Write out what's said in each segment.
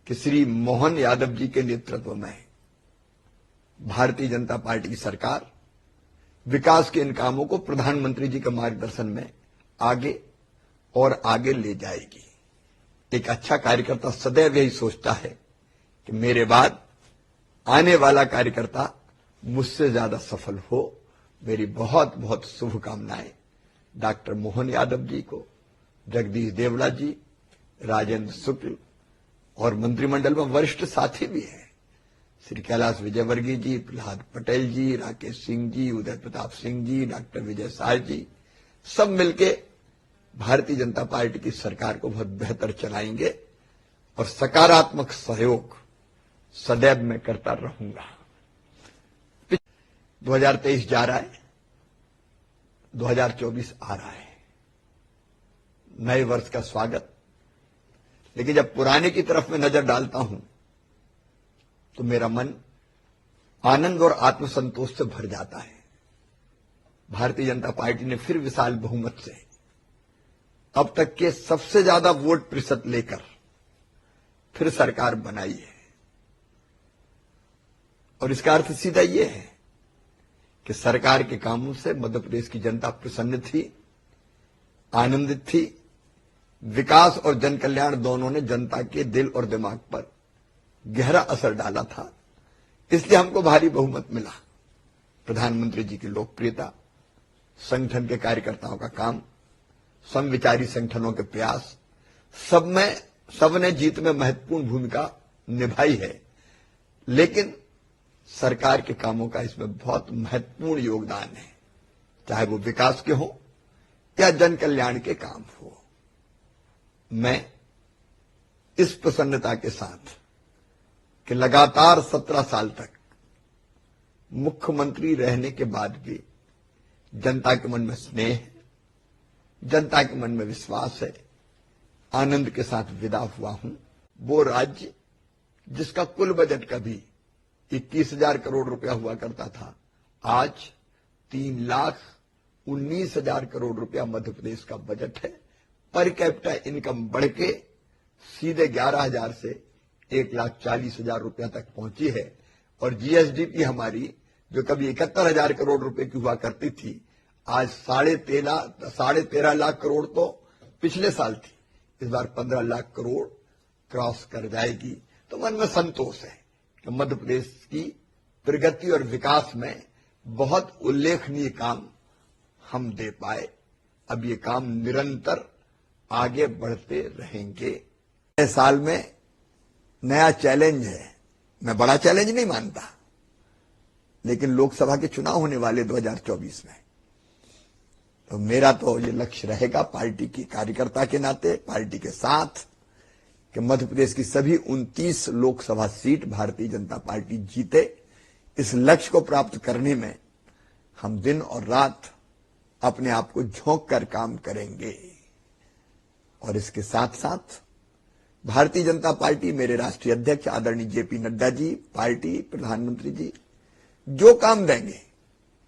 कि श्री मोहन यादव जी के नेतृत्व में भारतीय जनता पार्टी की सरकार विकास के इन कामों को प्रधानमंत्री जी के मार्गदर्शन में आगे और आगे ले जाएगी। एक अच्छा कार्यकर्ता सदैव यही सोचता है कि मेरे बाद आने वाला कार्यकर्ता मुझसे ज्यादा सफल हो। मेरी बहुत बहुत शुभकामनाएं डॉक्टर मोहन यादव जी को, जगदीश देवड़ा जी, राजेंद्र शुक्ल और मंत्रिमंडल में वरिष्ठ साथी भी हैं, श्री कैलाश विजयवर्गीय जी, प्रहलाद पटेल जी, राकेश सिंह जी, उदय प्रताप सिंह जी, डॉक्टर विजय शाह जी, सब मिलके भारतीय जनता पार्टी की सरकार को बहुत बेहतर चलाएंगे और सकारात्मक सहयोग सदैव मैं करता रहूंगा। 2023 जा रहा है, 2024 आ रहा है, नए वर्ष का स्वागत। लेकिन जब पुराने की तरफ मैं नजर डालता हूं तो मेरा मन आनंद और आत्मसंतोष से भर जाता है। भारतीय जनता पार्टी ने फिर विशाल बहुमत से अब तक के सबसे ज्यादा वोट प्रतिशत लेकर फिर सरकार बनाई है और इसका अर्थ सीधा यह है कि सरकार के कामों से मध्य प्रदेश की जनता प्रसन्न थी, आनंदित थी। विकास और जन कल्याण दोनों ने जनता के दिल और दिमाग पर गहरा असर डाला था, इसलिए हमको भारी बहुमत मिला। प्रधानमंत्री जी की लोकप्रियता, संगठन के कार्यकर्ताओं का काम, समविचारी संगठनों के प्रयास, सबने जीत में महत्वपूर्ण भूमिका निभाई है। लेकिन सरकार के कामों का इसमें बहुत महत्वपूर्ण योगदान है, चाहे वो विकास के हो या जन कल्याण के काम हो। मैं इस प्रसन्नता के साथ कि लगातार 17 साल तक मुख्यमंत्री रहने के बाद भी जनता के मन में स्नेह है, जनता के मन में विश्वास है, आनंद के साथ विदा हुआ हूं। वो राज्य जिसका कुल बजट कभी 21,000 करोड़ रुपया हुआ करता था, आज 3,19,000 करोड़ रुपया मध्य प्रदेश का बजट है। पर कैपिटा इनकम बढ़ के सीधे 11,000 से 1,40,000 रुपया तक पहुंची है और जीएसडीपी हमारी जो कभी 71,000 करोड़ रुपए की हुआ करती थी, आज 13.5 लाख करोड़ तो पिछले साल थी, इस बार 15 लाख करोड़ क्रॉस कर जाएगी। तो मन में संतोष है कि मध्य प्रदेश की प्रगति और विकास में बहुत उल्लेखनीय काम हम दे पाए। अब ये काम निरंतर आगे बढ़ते रहेंगे। नए साल में नया चैलेंज है। मैं बड़ा चैलेंज नहीं मानता, लेकिन लोकसभा के चुनाव होने वाले 2024 में, तो मेरा तो ये लक्ष्य रहेगा पार्टी की कार्यकर्ता के नाते, पार्टी के साथ, कि मध्य प्रदेश की सभी 29 लोकसभा सीट भारतीय जनता पार्टी जीते। इस लक्ष्य को प्राप्त करने में हम दिन और रात अपने आप को झोंक कर काम करेंगे। और इसके साथ साथ भारतीय जनता पार्टी, मेरे राष्ट्रीय अध्यक्ष आदरणीय जेपी नड्डा जी, पार्टी प्रधानमंत्री जी जो काम देंगे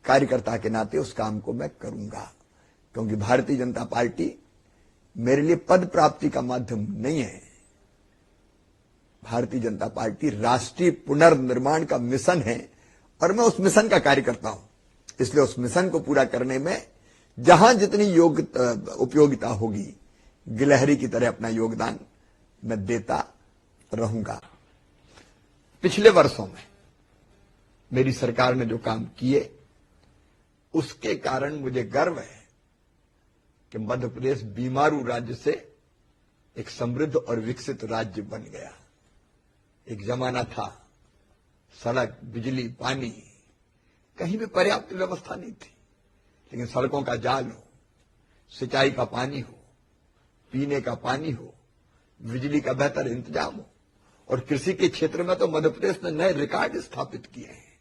कार्यकर्ता के नाते उस काम को मैं करूंगा, क्योंकि भारतीय जनता पार्टी मेरे लिए पद प्राप्ति का माध्यम नहीं है। भारतीय जनता पार्टी राष्ट्रीय पुनर्निर्माण का मिशन है और मैं उस मिशन का कार्यकर्ता हूं। इसलिए उस मिशन को पूरा करने में जहां जितनी उपयोगिता होगी, गिलहरी की तरह अपना योगदान मैं देता रहूंगा। पिछले वर्षों में मेरी सरकार ने जो काम किए, उसके कारण मुझे गर्व है कि मध्य प्रदेश बीमारू राज्य से एक समृद्ध और विकसित राज्य बन गया। एक जमाना था सड़क, बिजली, पानी, कहीं भी पर्याप्त व्यवस्था नहीं थी, लेकिन सड़कों का जाल हो, सिंचाई का पानी हो, पीने का पानी हो, बिजली का बेहतर इंतजाम हो, और कृषि के क्षेत्र में तो मध्य प्रदेश ने नए रिकॉर्ड स्थापित किए हैं।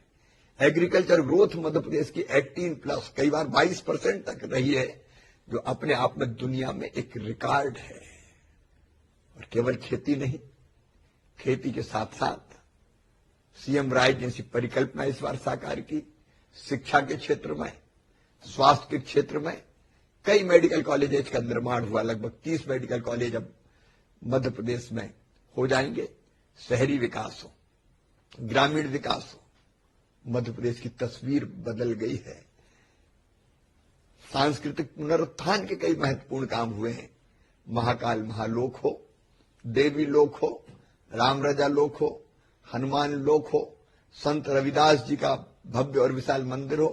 एग्रीकल्चर ग्रोथ मध्य प्रदेश की 18+, कई बार 22% तक रही है, जो अपने आप में दुनिया में एक रिकॉर्ड है। और केवल खेती नहीं, खेती के साथ साथ सीएम राय जैसी परिकल्पना इस बार साकार की। शिक्षा के क्षेत्र में, स्वास्थ्य के क्षेत्र में कई मेडिकल कॉलेजेस का निर्माण हुआ। लगभग 30 मेडिकल कॉलेज अब मध्य प्रदेश में हो जाएंगे। शहरी विकास हो, ग्रामीण विकास हो, मध्य प्रदेश की तस्वीर बदल गई है। सांस्कृतिक पुनरुत्थान के कई महत्वपूर्ण काम हुए हैं। महाकाल महालोक हो, देवी लोक हो, राम राजा लोक हो, हनुमान लोक हो, संत रविदास जी का भव्य और विशाल मंदिर हो,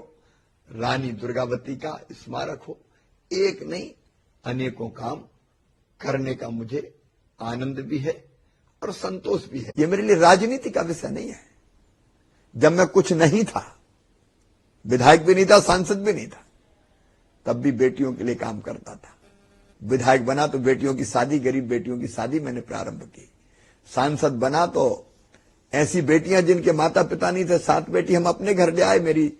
रानी दुर्गावती का स्मारक हो। एक नहीं अनेकों काम करने का मुझे आनंद भी है और संतोष भी है। ये मेरे लिए राजनीति का विषय नहीं है। जब मैं कुछ नहीं था, विधायक भी नहीं था, सांसद भी नहीं था, तब भी बेटियों के लिए काम करता था। विधायक बना तो बेटियों की शादी, गरीब बेटियों की शादी मैंने प्रारंभ की। सांसद बना तो ऐसी बेटियां जिनके माता पिता नहीं थे, 7 बेटी हम अपने घर ले आए। मेरी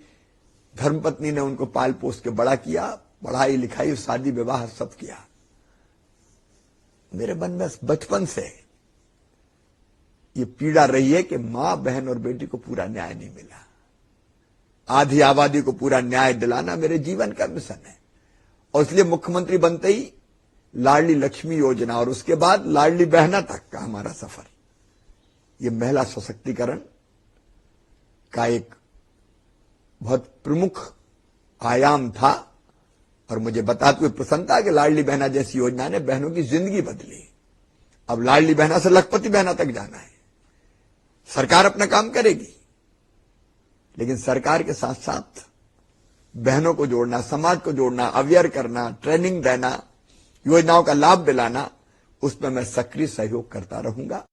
धर्मपत्नी ने उनको पाल पोस के बड़ा किया, पढ़ाई लिखाई, शादी विवाह सब किया। मेरे मन में बचपन से ये पीड़ा रही है कि मां, बहन और बेटी को पूरा न्याय नहीं मिला। आधी आबादी को पूरा न्याय दिलाना मेरे जीवन का मिशन है। और इसलिए मुख्यमंत्री बनते ही लाडली लक्ष्मी योजना और उसके बाद लाडली बहना तक का हमारा सफर, ये महिला सशक्तिकरण का एक बहुत प्रमुख आयाम था। और मुझे बताते हुए प्रसन्नता कि लाडली बहना जैसी योजना ने बहनों की जिंदगी बदली। अब लाडली बहना से लखपति बहना तक जाना है। सरकार अपना काम करेगी, लेकिन सरकार के साथ साथ बहनों को जोड़ना, समाज को जोड़ना, अवेयर करना, ट्रेनिंग देना, योजनाओं का लाभ दिलाना, उसमें मैं सक्रिय सहयोग करता रहूंगा।